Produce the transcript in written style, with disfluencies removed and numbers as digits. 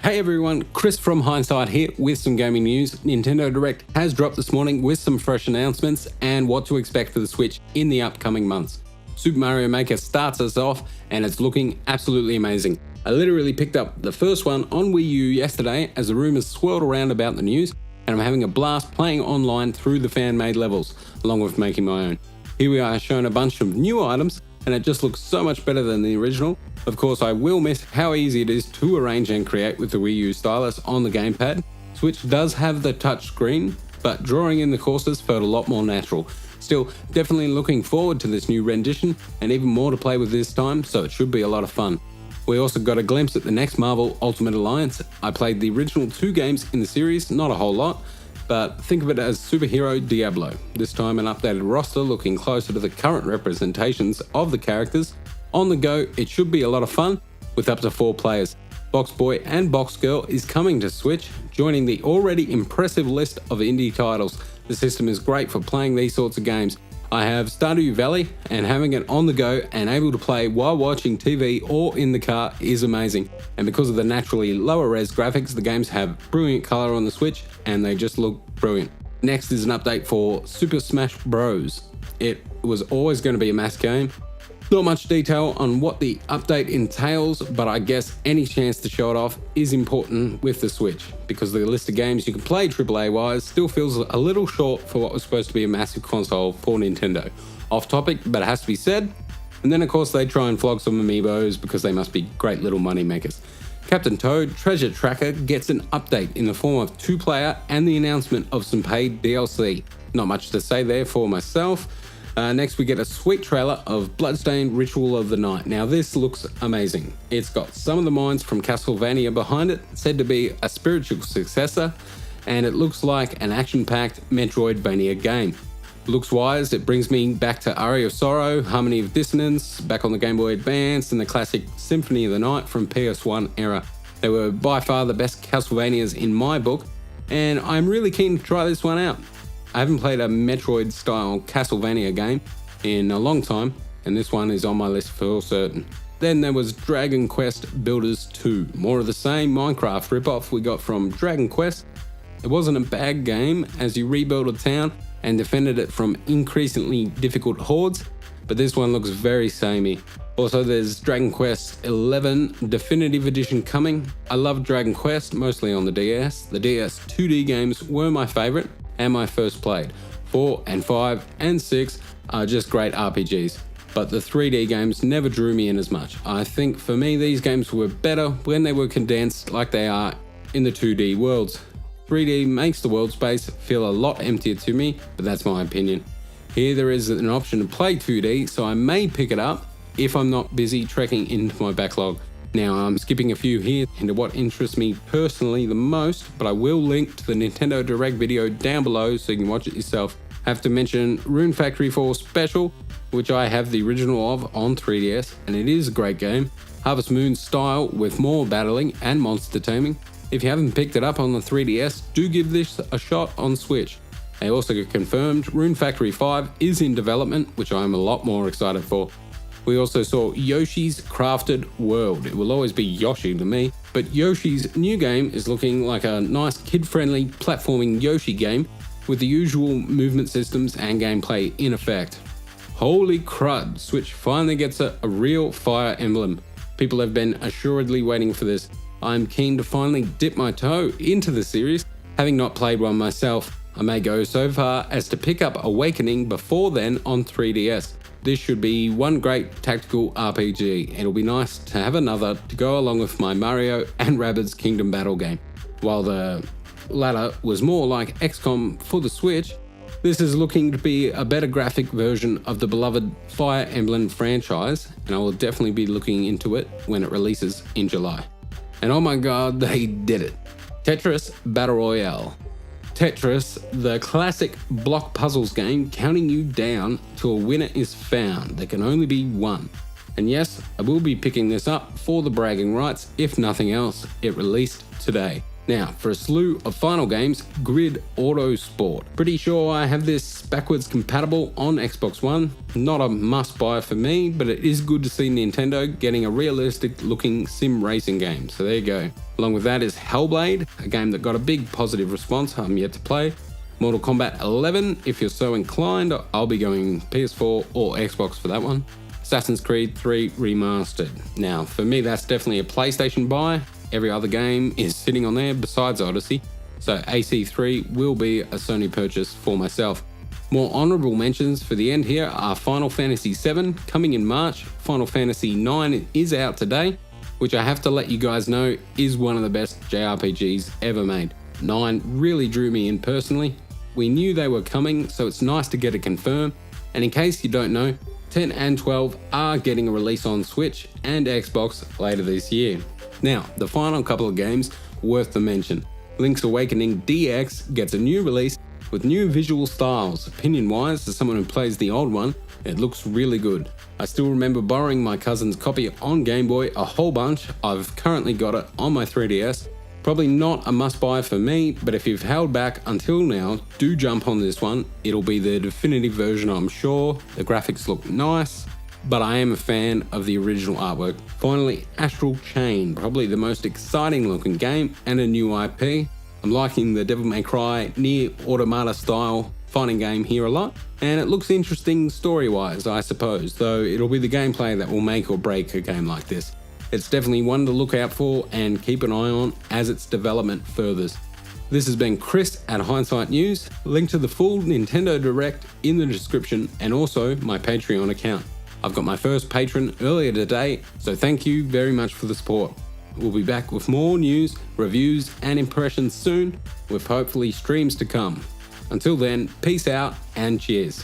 Hey everyone, Chris from Hindsight here with some gaming news. Nintendo Direct has dropped this morning with some fresh announcements and what to expect for the Switch in the upcoming months. Super Mario Maker starts us off and it's looking absolutely amazing. I literally picked up the first one on Wii U yesterday as the rumors swirled around about the news, and I'm having a blast playing online through the fan-made levels, along with making my own. Here we are shown a bunch of new items and it just looks so much better than the original. Of course, I will miss how easy it is to arrange and create with the Wii U stylus on the gamepad. Switch does have the touch screen, but drawing in the courses felt a lot more natural. Still, definitely looking forward to this new rendition and even more to play with this time, so it should be a lot of fun. We also got a glimpse at the next Marvel Ultimate Alliance. I played the original 2 games in the series, not a whole lot, but think of it as superhero Diablo. This time an updated roster looking closer to the current representations of the characters. On the go, it should be a lot of fun with up to 4 players. Box Boy and Box Girl is coming to Switch, joining the already impressive list of indie titles. The system is great for playing these sorts of games. I have Stardew Valley, and having it on the go and able to play while watching TV or in the car is amazing. And because of the naturally lower res graphics, the games have brilliant color on the Switch and they just look brilliant. Next is an update for Super Smash Bros. It was always going to be a mass game. Not much detail on what the update entails, but I guess any chance to show it off is important with the Switch, because the list of games you can play AAA-wise still feels a little short for what was supposed to be a massive console for Nintendo. Off topic, but it has to be said. And then of course they try and flog some amiibos because they must be great little money makers. Captain Toad Treasure Tracker gets an update in the form of 2-player and the announcement of some paid DLC. Not much to say there for myself. Next we get a sweet trailer of Bloodstained Ritual of the Night. Now this looks amazing. It's got some of the minds from Castlevania behind it, said to be a spiritual successor, and it looks like an action-packed Metroidvania game. Looks-wise, it brings me back to Aria of Sorrow, Harmony of Dissonance, back on the Game Boy Advance, and the classic Symphony of the Night from PS1 era. They were by far the best Castlevanias in my book, and I'm really keen to try this one out. I haven't played a Metroid-style Castlevania game in a long time, and this one is on my list for certain. Then there was Dragon Quest Builders 2. More of the same Minecraft ripoff we got from Dragon Quest. It wasn't a bad game as you rebuilt a town and defended it from increasingly difficult hordes, but this one looks very samey. Also, there's Dragon Quest XI Definitive Edition coming. I love Dragon Quest, mostly on the DS. The DS 2D games were my favourite and my first played. 4 and 5 and 6 are just great RPGs, but the 3D games never drew me in as much. I think for me these games were better when they were condensed like they are in the 2D worlds. 3D makes the world space feel a lot emptier to me, but that's my opinion. Here there is an option to play 2D, so I may pick it up if I'm not busy trekking into my backlog. Now I'm skipping a few here into what interests me personally the most, but I will link to the Nintendo Direct video down below so you can watch it yourself. I have to mention Rune Factory 4 Special, which I have the original of on 3DS, and it is a great game. Harvest Moon style with more battling and monster taming. If you haven't picked it up on the 3DS, do give this a shot on Switch. I also confirmed Rune Factory 5 is in development, which I'm a lot more excited for. We also saw Yoshi's Crafted World. It will always be Yoshi to me, but Yoshi's new game is looking like a nice kid-friendly platforming Yoshi game with the usual movement systems and gameplay in effect. Holy crud, Switch finally gets a real Fire Emblem. People have been assuredly waiting for this. I'm keen to finally dip my toe into the series. Having not played one myself, I may go so far as to pick up Awakening before then on 3DS. This should be one great tactical RPG. It'll be nice to have another to go along with my Mario and Rabbids Kingdom Battle game. While the latter was more like XCOM for the Switch, this is looking to be a better graphic version of the beloved Fire Emblem franchise, and I will definitely be looking into it when it releases in July. And oh my god, they did it. Tetris Battle Royale. Tetris, the classic block puzzles game counting you down till a winner is found. There can only be one. And yes, I will be picking this up for the bragging rights. If nothing else, it released today. Now, for a slew of final games, Grid Auto Sport. Pretty sure I have this backwards compatible on Xbox One. Not a must buy for me, but it is good to see Nintendo getting a realistic looking sim racing game. So there you go. Along with that is Hellblade, a game that got a big positive response. I'm yet to play. Mortal Kombat 11, if you're so inclined, I'll be going PS4 or Xbox for that one. Assassin's Creed 3 Remastered. Now, for me, that's definitely a PlayStation buy. Every other game is sitting on there besides Odyssey, so AC3 will be a Sony purchase for myself. More honourable mentions for the end here are Final Fantasy VII coming in March. Final Fantasy IX is out today, which I have to let you guys know is one of the best JRPGs ever made. 9 really drew me in personally. We knew they were coming, so it's nice to get it confirmed. And in case you don't know, 10 and 12 are getting a release on Switch and Xbox later this year. Now, the final couple of games worth the mention. Link's Awakening DX gets a new release with new visual styles. Opinion-wise, as someone who plays the old one, it looks really good. I still remember borrowing my cousin's copy on Game Boy a whole bunch. I've currently got it on my 3DS. Probably not a must-buy for me, but if you've held back until now, do jump on this one. It'll be the definitive version, I'm sure. The graphics look nice, but I am a fan of the original artwork. Finally, Astral Chain, probably the most exciting looking game and a new IP. I'm liking the Devil May Cry Nier Automata style fighting game here a lot, and it looks interesting story-wise, I suppose, though it'll be the gameplay that will make or break a game like this. It's definitely one to look out for and keep an eye on as its development furthers. This has been Chris at Hindsight News. Link to the full Nintendo Direct in the description and also my Patreon account. I've got my first patron earlier today, so thank you very much for the support. We'll be back with more news, reviews and impressions soon, with hopefully streams to come. Until then, peace out and cheers.